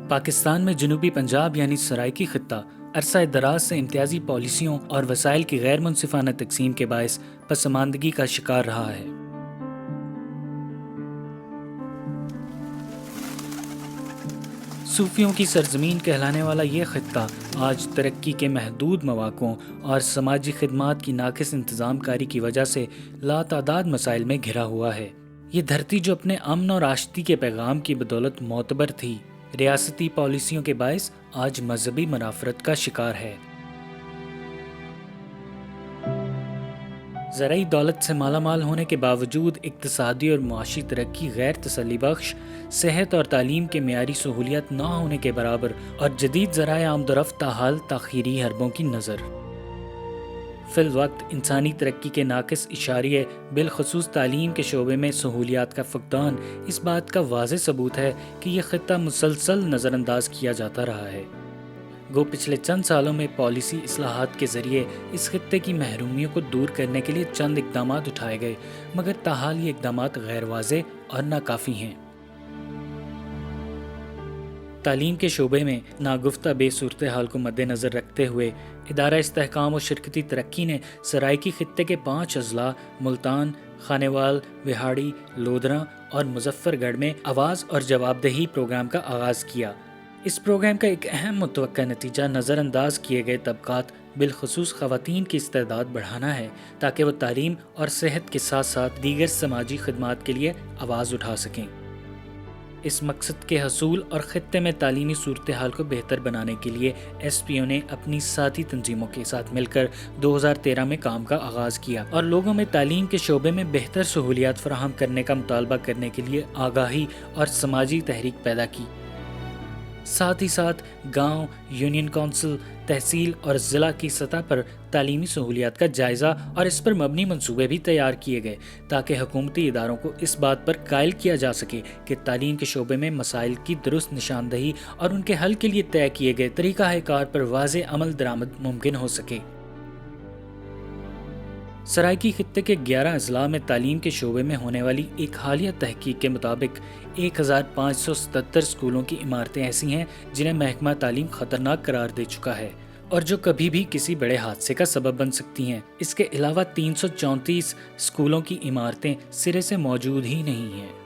पाकिस्तान में जनूबी पंजाब यानी सराइकी खित्ता अरसा दराज से इम्तियाजी पॉलिसियों और वसाइल की गैर मुनसिफाना तकसीम के बायस पसमानदगी का शिकार रहा है। सूफियों की सरजमीन कहलाने वाला ये खित्ता आज तरक्की के महदूद मौक़ों और समाजी खिदमात की नाकिस इंतज़ामकारी की वजह से लातादाद मसाइल में घिरा हुआ है। ये धरती जो अपने अमन और आश्ती के पैगाम की बदौलत मोतबर थी, रियासती पॉलिसियों के बायस आज मजहबी मुनाफरत का शिकार है। ज़राई दौलत से मालामाल होने के बावजूद इक्तिसादी और मुआशी तरक्की गैर तसल्ली बख्श, सेहत और तालीम के मेयारी सहूलियत न होने के बराबर और जदीद ज़राए आमदोरफ्त ताहाल ताख़ीरी हरबों की नज़र। फिल वक्त इंसानी तरक्की के नाकिस इशारिये बिलखसूस तालीम के शोबे में सहूलियात का फकदान इस बात का वाज़े सबूत है कि यह खित्ता मुसलसल नज़रअंदाज किया जाता रहा है। गो पिछले चंद सालों में पॉलिसी इस्लाहात के ज़रिए इस खित्ते की महरूमियों को दूर करने के लिए चंद इक़दामात उठाए गए, मगर ताहाल ये इक़दामात गैर वाज़े और नाकाफ़ी हैं। तालीम के शोबे में नागुफ्ता बेसूरत हाल को मद्देनज़र रखते हुए इदारा इस्तेहकाम और शिरकती तरक्की ने सराइकी खित्ते के 5 अजला मुल्तान, खानेवाल, विहाड़ी, लोधरा और मुजफ्फरगढ़ में आवाज़ और जवाबदेही प्रोग्राम का आगाज़ किया। इस प्रोग्राम का एक अहम मुतवक्का नतीजा नज़रअंदाज किए गए तबकात बिलखसूस ख़वातीन की इस्तेदाद बढ़ाना है, ताकि वो तालीम और सेहत के साथ साथ दीगर समाजी खिदमात के लिए आवाज़ उठा सकें। इस मकसद के हसूल और खित्ते में तालीमी सूरत हाल को बेहतर बनाने के लिए SPO ने अपनी साथी तंजीमों के साथ मिलकर 2013 में काम का आगाज़ किया और लोगों में तालीम के शोबे में बेहतर सहूलियात फराहम करने का मुतालबा करने के लिए आगाही और समाजी तहरीक पैदा की। साथ ही साथ गांव, यूनियन कौंसिल, तहसील और ज़िला की सतह पर तालीमी सहूलियात का जायज़ा और इस पर मबनी मंसूबे भी तैयार किए गए, ताकि हुकूमती इदारों को इस बात पर कायल किया जा सके कि तालीम के शोबे में मसाइल की दुरुस्त निशानदही और उनके हल के लिए तय किए गए तरीक़ा-ए-कार पर वाज़े अमल दरामद मुमकिन हो सके। सराइकी खित्ते के 11 अजला में तालीम के शोबे में होने वाली एक हालिया तहकीक के मुताबिक 1577 स्कूलों की इमारतें ऐसी हैं जिन्हें महकमा तालीम खतरनाक करार दे चुका है और जो कभी भी किसी बड़े हादसे का सबब बन सकती हैं। इसके अलावा 334 स्कूलों की इमारतें सिरे से मौजूद ही नहीं हैं।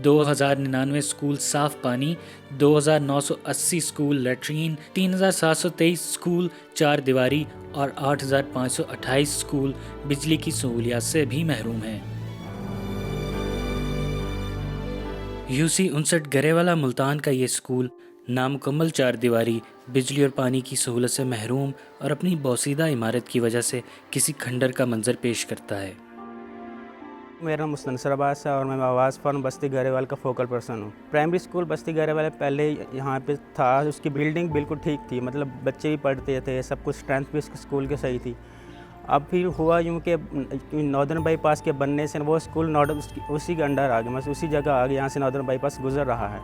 2099 स्कूल साफ पानी, 2980 लेटरीन लैट्रीन, 3723 स्कूल 4 दीवारी और 8528 स्कूल बिजली की सहूलियात से भी महरूम हैं। UC 59 गरेवाला मुल्तान का ये स्कूल नामुकम्मल 4 दीवारी, बिजली और पानी की सहूलत से महरूम और अपनी बोसीदा इमारत की वजह से किसी खंडर का मंजर पेश करता है। मेरा नाम मुस्तनसर अब्बास है और मैं आवाज़ फार्म बस्ती गरेवाल का फोकल पर्सन हूँ। प्राइमरी स्कूल बस्ती गरेवाल पहले यहाँ पे था, उसकी बिल्डिंग बिल्कुल ठीक थी, मतलब बच्चे भी पढ़ते थे, सब कुछ स्ट्रेंथ भी स्कूल के सही थी। अब फिर हुआ यूँ कि नॉर्दर्न बाईपास के बनने से वो स्कूल नॉर्दर्न उसी के अंडर आ गया, मतलब उसी जगह आ गया, यहाँ से नॉर्दर्न बाईपास गुजर रहा है,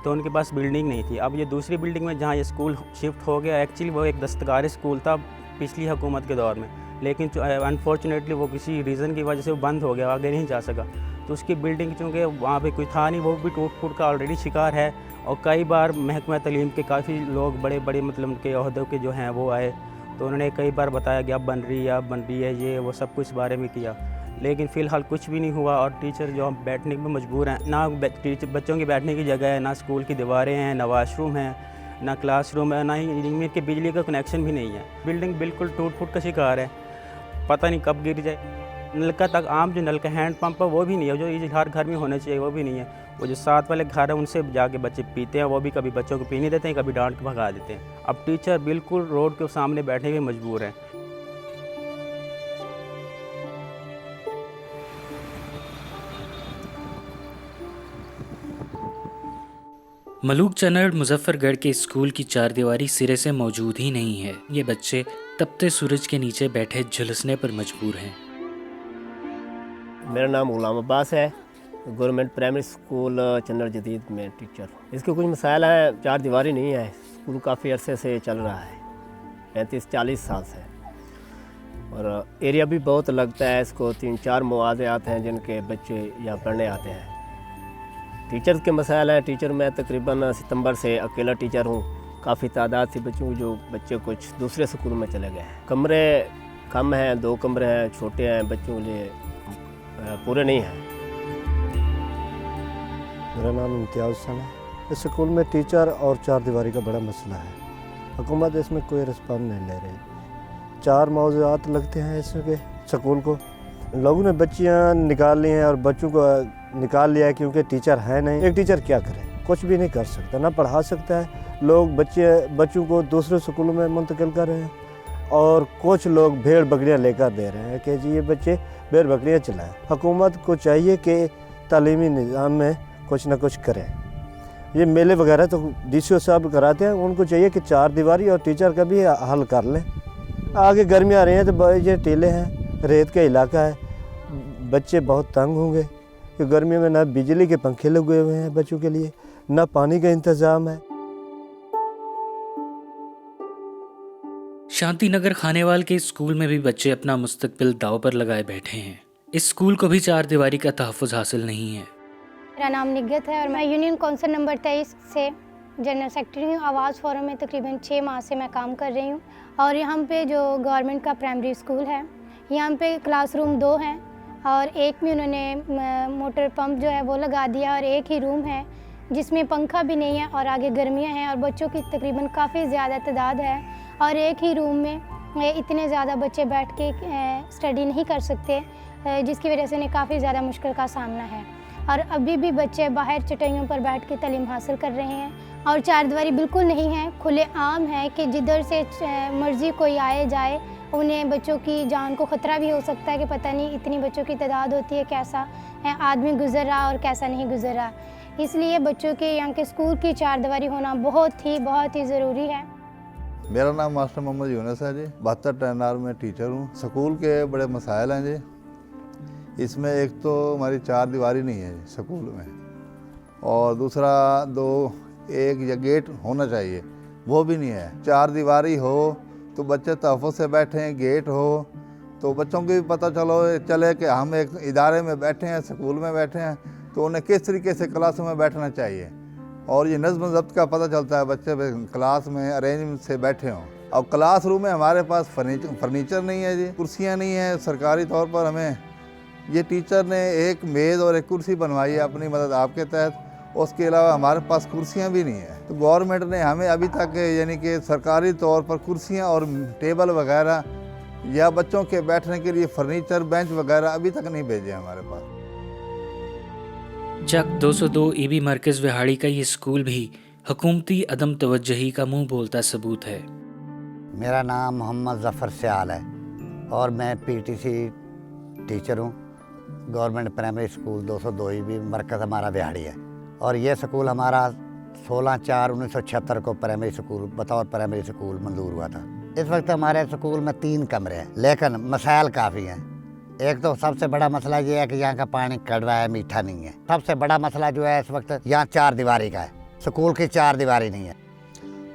तो उनके पास बिल्डिंग नहीं थी। अब ये दूसरी बिल्डिंग में जहाँ ये स्कूल शिफ्ट हो गया, एक्चुअली वो एक दस्तकारी स्कूल था पिछली हुकूमत के दौर में, लेकिन अनफॉर्चुनेटली वो किसी रीज़न की वजह से वो बंद हो गया, आगे नहीं जा सका। तो उसकी बिल्डिंग चूँकि वहाँ पे कोई था नहीं, वो भी टूट फूट का ऑलरेडी शिकार है। और कई बार महकमा तालीम के काफ़ी लोग बड़े बड़े मतलब उनके ओहदों के जो हैं वो आए, तो उन्होंने कई बार बताया कि अब बन रही है, अब बन रही है, ये वो सब कुछ बारे में किया, लेकिन फ़िलहाल कुछ भी नहीं हुआ। और टीचर जो हम बैठने में मजबूर हैं, ना बच्चों की बैठने की जगह है, ना स्कूल की दीवारें हैं, ना वाशरूम है, ना क्लासरूम है, ना ही इनमें के बिजली का कनेक्शन भी नहीं है। बिल्डिंग बिल्कुल टूट फूट का शिकार है, पता नहीं कब गिर जाए। नलका तक आम जो नल का हैंड पंप है वो भी नहीं है, जो हर घर में होने चाहिए वो भी नहीं है। वो जो साथ वाले घर है उनसे जाके बच्चे पीते हैं, वो भी कभी बच्चों को पीने देते हैं, कभी डांट के भगा देते हैं। अब टीचर बिल्कुल रोड के सामने बैठने के मजबूर हैं। मलूक चनड़ मुजफ्फरगढ़ के स्कूल की 4 दीवारी सिरे से मौजूद ही नहीं है। ये बच्चे तपते सूरज के नीचे बैठे झुलसने पर मजबूर हैं। मेरा नाम गुलाम अब्बास है, गवर्नमेंट प्राइमरी स्कूल चन्नड़ जदीद में टीचर। इसके कुछ मसाइल हैं, 4 दीवारी नहीं है, स्कूल काफ़ी अरसे से चल रहा है, 35-40 साल से, और एरिया भी बहुत लगता है इसको। 3-4 मुआवज़ात हैं जिनके बच्चे यहाँ पढ़ने आते हैं। टीचर्स के मसाइल हैं। टीचर मैं तकरीबन सितंबर से अकेला टीचर हूँ। काफ़ी तादाद थी बच्चों जो बच्चे कुछ दूसरे स्कूल में चले गए हैं। कमरे कम हैं, 2 कमरे हैं, छोटे हैं, बच्चों के लिए पूरे नहीं हैं। मेरा नाम इम्तियाज़ हसन है। इस स्कूल में टीचर और चार दीवारी का बड़ा मसला है। हुकूमत इसमें कोई रिस्पॉन्स नहीं ले रही। 4 मौज़ूआत लगते हैं इसके स्कूल को। लोगों ने बच्चियां निकाल ली हैं और बच्चों को निकाल लिया है क्योंकि टीचर है नहीं। एक टीचर क्या करे, कुछ भी नहीं कर सकता, ना पढ़ा सकता है। लोग बच्चों को दूसरे स्कूलों में मुंतकिल कर रहे हैं और कुछ लोग भेड़ बकरियां लेकर दे रहे हैं कि जी ये बच्चे भेड़ बकरियां चलाएं। हुकूमत को चाहिए कि तालीमी निज़ाम में कुछ ना कुछ करें। ये मेले वगैरह तो DCO साहब कराते हैं, उनको चाहिए कि 4 दीवारी और टीचर का भी हल कर लें। आगे गर्मियाँ आ रही हैं तो ये टीले हैं, रेत का इलाका है, बच्चे बहुत तंग होंगे कि गर्मियों में ना बिजली के पंखे लगे हुए हैं बच्चों के लिए, ना पानी का इंतज़ाम है। शांतिनगर खानेवाल के स्कूल में भी बच्चे अपना मुस्तकबिल दांव पर लगाए बैठे हैं। इस स्कूल को भी 4 दीवारी का तहफ़्फ़ुज़ हासिल नहीं है। मेरा नाम निगत है और मैं यूनियन काउंसिल नंबर 23 से जनरल सेक्रेटरी हूँ। आवाज़ फोरम में तकरीबन 6 माह से मैं काम कर रही हूँ। और यहाँ पे जो गवर्नमेंट का प्राइमरी स्कूल है, यहाँ पे क्लासरूम 2 हैं और एक में उन्होंने मोटर पंप जो है वो लगा दिया और एक ही रूम है जिसमें पंखा भी नहीं है और आगे गर्मियाँ हैं और बच्चों की तकरीबन काफ़ी ज़्यादा तादाद है और एक ही रूम में इतने ज़्यादा बच्चे बैठ के स्टडी नहीं कर सकते, जिसकी वजह से उन्हें काफ़ी ज़्यादा मुश्किल का सामना है। और अभी भी बच्चे बाहर चटाइयों पर बैठ के तालीम हासिल कर रहे हैं और 4 दीवारी बिल्कुल नहीं है, खुले आम है कि जिधर से मर्ज़ी कोई आए जाए। उन्हें बच्चों की जान को ख़तरा भी हो सकता है कि पता नहीं इतनी बच्चों की तादाद होती है, कैसा आदमी गुजर रहा और कैसा नहीं गुजर रहा। इसलिए बच्चों के यहाँ के स्कूल की 4 दीवारी होना बहुत ही ज़रूरी है। मेरा नाम मास्टर मोहम्मद यूनुस है जी। 72 टैनार में टीचर हूँ। स्कूल के बड़े मसाइल हैं जी। इसमें एक तो हमारी 4 दीवारी नहीं है स्कूल में, और दूसरा एक या गेट होना चाहिए, वो भी नहीं है। 4 दीवारी हो तो बच्चे तहफ़्फ़ुज़ से बैठें, गेट हो तो बच्चों को भी पता चले कि हम एक इदारे में बैठे हैं, स्कूल में बैठे हैं, तो उन्हें किस तरीके से क्लास में बैठना चाहिए। और ये नज़्म ज़ब्त का पता चलता है, बच्चे क्लास में अरेंजमेंट से बैठे हों। और क्लासरूम में हमारे पास फर्नीचर नहीं है जी, कुर्सियाँ नहीं हैं। सरकारी तौर पर हमें ये टीचर ने एक मेज़ और एक कुर्सी बनवाई है अपनी मदद आपके तहत, उसके अलावा हमारे पास कुर्सियाँ भी नहीं हैं। तो गवर्नमेंट ने हमें अभी तक यानी कि सरकारी तौर पर कुर्सियाँ और टेबल वगैरह या बच्चों के बैठने के लिए फर्नीचर, बेंच वगैरह अभी तक नहीं भेजे हमारे पास। चक 202 EB मरकज़ विहाड़ी का ये स्कूल भी हुकूमती अदम तवज्जुही का मुंह बोलता सबूत है। मेरा नाम मोहम्मद ज़फ़र सियाल है और मैं PTC टीचर हूँ। गवर्नमेंट प्राइमरी स्कूल 202 EB मरकज़ हमारा विहाड़ी है और ये स्कूल हमारा 16/4/1976 को प्राइमरी स्कूल बतौर प्राइमरी स्कूल मंजूर हुआ था। इस वक्त हमारे स्कूल में 3 कमरे हैं, लेकिन मसाइल काफ़ी हैं। एक तो सबसे बड़ा मसला ये है कि यहाँ का पानी कड़वा है, मीठा नहीं है। सबसे बड़ा मसला जो है इस वक्त यहाँ 4 दीवारी का है, स्कूल की 4 दीवारी नहीं है।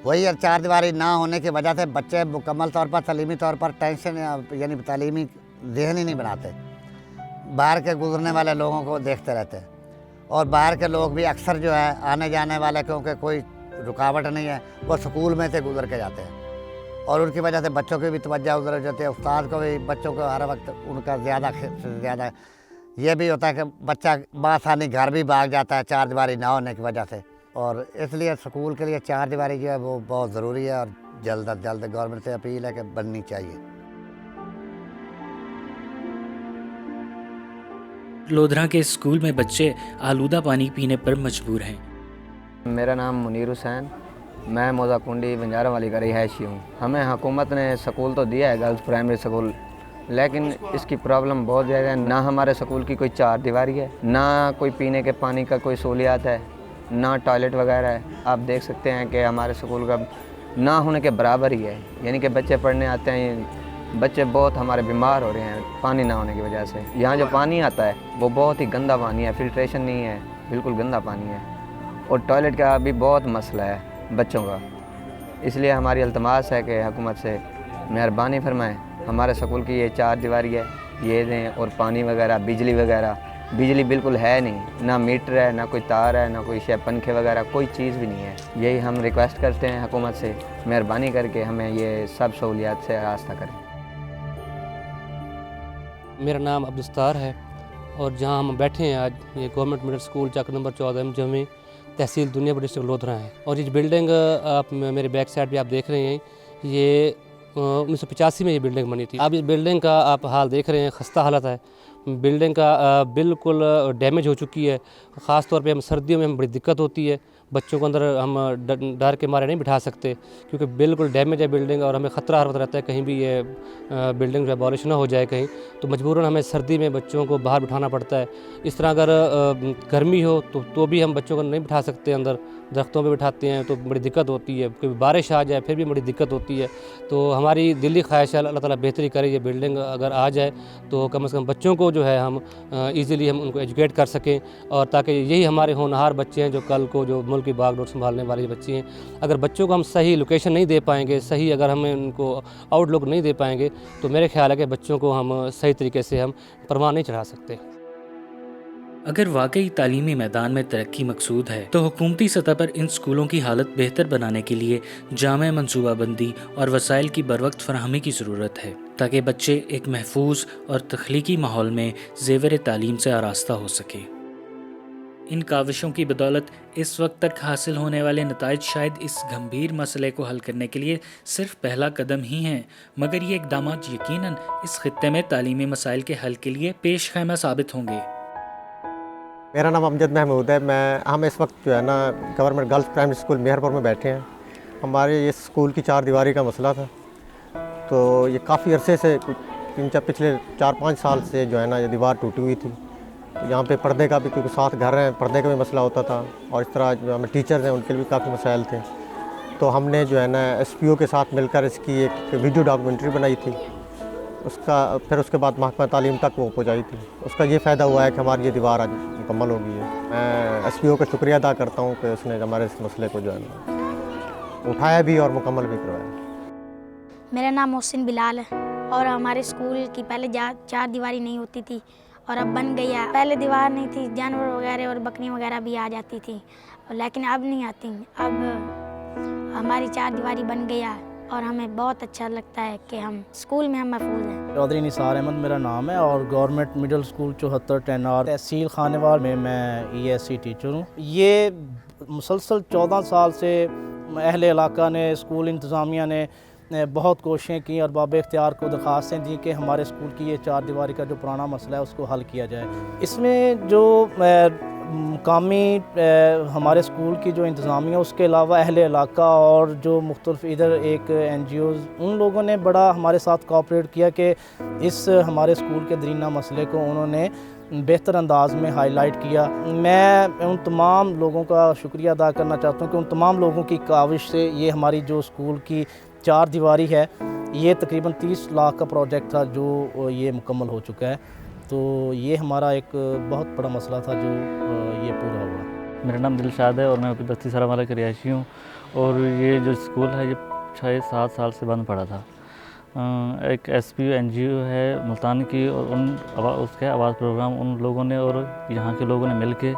वही 4 दीवारी ना होने की वजह से बच्चे मुकम्मल तौर पर तालीमी तौर पर टेंशन यानी तालीमी ज़हन ही नहीं बनाते। बाहर के गुजरने वाले लोगों को देखते रहते हैं और बाहर के लोग भी अक्सर जो है आने जाने वाले, क्योंकि कोई रुकावट नहीं है, वो स्कूल में से गुजर के जाते हैं और उनकी वजह से बच्चों की भी तवज्जो उधर जाती है। उस्ताद को भी बच्चों को हर वक्त उनका ज़्यादा से ज़्यादा ये भी होता है कि बच्चा बासानी घर भी भाग जाता है 4 दीवारी ना होने की वजह से। और इसलिए स्कूल के लिए 4 दीवारी जो है वो बहुत ज़रूरी है और जल्द अज जल्द गवर्नमेंट से अपील है कि बननी चाहिए। लोधरा के स्कूल में बच्चे आलूदा पानी पीने पर मजबूर हैं। मेरा नाम मुनीर हुसैन, मैं मौज़ाकुंडी बंजारा वाली का रिहायशी हूँ। हमें हुकूमत ने स्कूल तो दिया है गर्ल्स प्राइमरी स्कूल, लेकिन इसकी प्रॉब्लम बहुत ज़्यादा है। ना हमारे स्कूल की कोई 4 दीवारी है, ना कोई पीने के पानी का कोई सहूलियात है, ना टॉयलेट वगैरह है। आप देख सकते हैं कि हमारे स्कूल का ना होने के बराबर ही है, यानी कि बच्चे पढ़ने आते हैं, बच्चे बहुत हमारे बीमार हो रहे हैं पानी ना होने की वजह से। यहाँ जो पानी आता है वो बहुत ही गंदा पानी है, फिल्ट्रेशन नहीं है, बिल्कुल गंदा पानी है। और टॉयलेट का भी बहुत मसला है बच्चों का। इसलिए हमारी अल्तमास है कि हुकूमत से मेहरबानी फरमाएं, हमारे स्कूल की ये 4 दीवारी है ये दें और पानी वगैरह, बिजली वगैरह बिजली बिल्कुल है नहीं, ना मीटर है, ना कोई तार है, ना कोई पंखे वगैरह, कोई चीज़ भी नहीं है। यही हम रिक्वेस्ट करते हैं हुकूमत से, मेहरबानी करके हमें ये सब सहूलियात से रास्ता करें। मेरा नाम अब्दुस्तार है और जहां हम बैठे हैं आज, ये गवर्नमेंट मिडिल स्कूल चक नंबर 14 जमी तहसील दुनियापुर डिस्ट्रिक्ट लोधरा है। और ये बिल्डिंग आप मेरे बैक साइड पे आप देख रहे हैं, ये 1985 में ये बिल्डिंग बनी थी। अब इस बिल्डिंग का आप हाल देख रहे हैं, खस्ता हालत है। बिल्डिंग का बिल्कुल डैमेज हो चुकी है। ख़ास तौर पे हम सर्दियों में हमें बड़ी दिक्कत होती है, बच्चों को अंदर हम डर के मारे नहीं बिठा सकते क्योंकि बिल्कुल डैमेज है बिल्डिंग और हमें ख़तरा हर वक्त रहता है कहीं भी ये बिल्डिंग अबॉलिश ना हो जाए कहीं, तो मजबूरन हमें सर्दी में बच्चों को बाहर बिठाना पड़ता है। इस तरह अगर गर्मी हो तो भी हम बच्चों को नहीं बिठा सकते अंदर, दरख्तों पे बिठाते हैं तो बड़ी दिक्कत होती है। कभी बारिश आ जाए फिर भी बड़ी दिक्कत होती है। तो हमारी दिली ख्वाहिश है अल्लाह ताला बेहतरी करे, ये बिल्डिंग अगर आ जाए तो कम से कम बच्चों को जो है हम ईज़िली हम उनको एजुकेट कर सकें, और ताकि यही हमारे होनहार बच्चे हैं जो कल को जो मुल्क की बागडोर संभालने वाले बच्चे हैं। अगर बच्चों को हम सही लोकेशन नहीं दे पाएंगे, सही अगर हमें उनको आउटलुक नहीं दे पाएंगे, तो मेरे ख्याल है कि बच्चों को हम सही तरीके से हम परवान नहीं चढ़ा सकते। अगर वाकई तालीमी मैदान में तरक्की मकसूद है तो हुकूमती सतह पर इन स्कूलों की हालत बेहतर बनाने के लिए जामे मनसूबाबंदी और वसाइल की बरवक्त फराहमी की ज़रूरत है, ताकि बच्चे एक महफूज और तख्लीकी माहौल में ज़ेवर तालीम से आरास्ता हो सके। इन काविशों की बदौलत इस वक्त तक हासिल होने वाले नताइज शायद इस गंभीर मसले को हल करने के लिए सिर्फ पहला कदम ही हैं, मगर ये इक़दामात यकीनन इस खित्ते में तालीमी मसाइल के हल के लिए पेश खैमा साबित होंगे। मेरा नाम अमजद महमूद है। हम इस वक्त जो है ना government girls primary school Meharpur में बैठे हैं। हमारे इस स्कूल की 4 दीवारी का मसला था, तो ये काफ़ी अरसे से पिछले 4-5 साल से जो है ना ये दीवार टूटी हुई थी। तो यहाँ पे पर्दे का भी, क्योंकि 7 घर हैं, पर्दे का भी मसला होता था, और इस तरह जो हमें टीचर्स हैं उनके लिए भी काफ़ी मसाइल थे। तो हमने जो है ना SPO के साथ मिलकर इसकी एक वीडियो डॉक्यूमेंट्री बनाई थी। फिर उसके बाद महकमा तालीम तक वो पहुँचाई थी। उसका ये फ़ायदा हुआ है कि हमारी ये दीवार आज मुकम्मल हो गई है। मैं SPO का शुक्रिया अदा करता हूँ कि उसने हमारे इस मसले को जो है ना उठाया भी और मुकम्मल भी करवाया। मेरा नाम मोहसिन बिलाल है और हमारे स्कूल की पहले 4 दीवारी नहीं होती थी और अब बन गई है। पहले दीवार नहीं थी, जानवर वगैरह और बकरियाँ वगैरह भी आ जाती थी, लेकिन अब नहीं आती। अब हमारी 4 दीवारी बन गई है और हमें बहुत अच्छा लगता है कि हम स्कूल में हम महफूज हैं। चौधरी निसार अहमद मेरा नाम है और गवर्नमेंट मिडिल स्कूल 74 टेनार तहसील खानेवाल में मैं ESC टीचर हूँ। ये मुसलसल 14 साल से अहले इलाका ने, स्कूल इंतज़ामिया ने बहुत कोशिशें की और बाब इख्तियार को दरख्वास्तें दी कि हमारे स्कूल की ये 4 दीवारी का जो पुराना मसला है उसको हल किया जाए। इसमें जो मुकामी हमारे स्कूल की जो इंतज़ामिया, उसके अलावा अहले इलाका और जो मुख्तलिफ इधर एक NGOs, उन लोगों ने बड़ा हमारे साथ कोऑपरेट किया कि इस हमारे स्कूल के दरीना मसले को उन्होंने बेहतर अंदाज में हाईलाइट किया। मैं उन तमाम लोगों का शुक्रिया अदा करना चाहता हूँ कि उन तमाम लोगों की काविश से ये हमारी जो स्कूल की 4 दीवारी है, ये तकरीबन 30 लाख का प्रोजेक्ट था जो ये मुकम्मल हो चुका है। तो ये हमारा एक बहुत बड़ा मसला था जो ये पूरा हुआ। मेरा नाम दिलशाद है और मैं बस्ती सरावाला का रिहायशी हूँ। और ये जो स्कूल है ये 6-7 साल से बंद पड़ा था। एक SPO NGO है मुल्तान की, और उसके आवाज़ प्रोग्राम उन लोगों ने और यहाँ के लोगों ने मिल के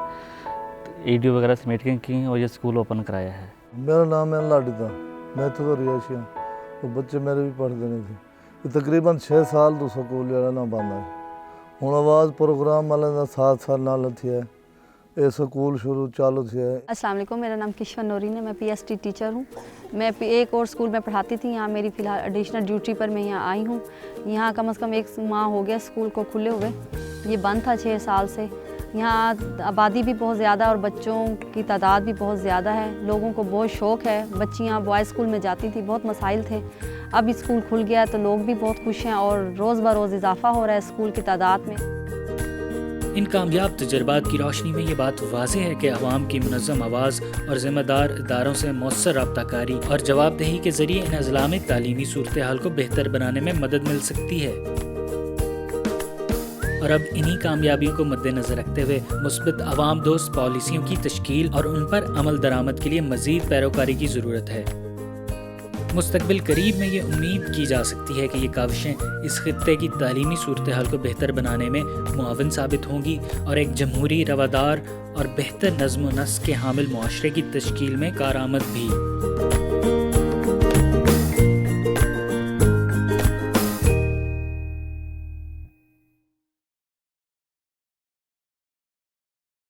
EDO वगैरह से मीटिंग की और ये स्कूल ओपन कराया है। मेरा नाम है लाडिदा, मैं तो रिहायशी हूँ, तो बच्चे मेरे भी पढ़ते नहीं थे। तकरीबन 6 साल तो स्कूल ना बंद है। हूँ आवाज़ प्रोग्राम वाले 7 साल नाल थी है ये स्कूल शुरू चालू थी है। अस्सलाम वालेकुम, मेरा नाम किश्वर नूरीन है, मैं PST टीचर हूँ। मैं एक और स्कूल में पढ़ाती थी, यहाँ मेरी फ़िलहाल एडिशनल ड्यूटी पर मैं यहाँ आई हूँ। यहाँ कम से कम 1 माह हो गया स्कूल को खुले हुए, ये बंद था 6 साल से। यहाँ आबादी भी बहुत ज़्यादा और बच्चों की तादाद भी बहुत ज़्यादा है। लोगों को बहुत शौक़ है, बच्चियाँ बॉयज़ स्कूल में जाती थी, बहुत मसाइल थे। अब स्कूल खुल गया है तो लोग भी बहुत खुश हैं और रोज़ ब रोज़ इजाफ़ा हो रहा है स्कूल की तादाद में। इन कामयाब तजर्बात की रोशनी में ये बात वाज़ेह है कि अवाम की मुनज़्ज़म आवाज़ और ज़िम्मेदार इदारों से मौसर रब्ताकारी और जवाबदेही के ज़रिए इन अज़ला में तालीमी सूरत हाल को बेहतर बनाने में मदद मिल सकती है। और अब इन्हीं कामयाबियों को मद्देनज़र रखते हुए मुस्बत अवाम दोस्त पॉलिसियों की तश्कील और उन पर अमल दरामद के लिए मज़ीद पैरोकारी की ज़रूरत है। मुस्तकबिल करीब में ये उम्मीद की जा सकती है कि ये काविशें इस खित्ते की तालीमी सूरत हाल को बेहतर बनाने में मुआवन साबित होंगी और एक जमहूरी, रवादार और बेहतर नज़्म व नस्क के हामिल मुआशरे की तश्कील में कारआमद भी।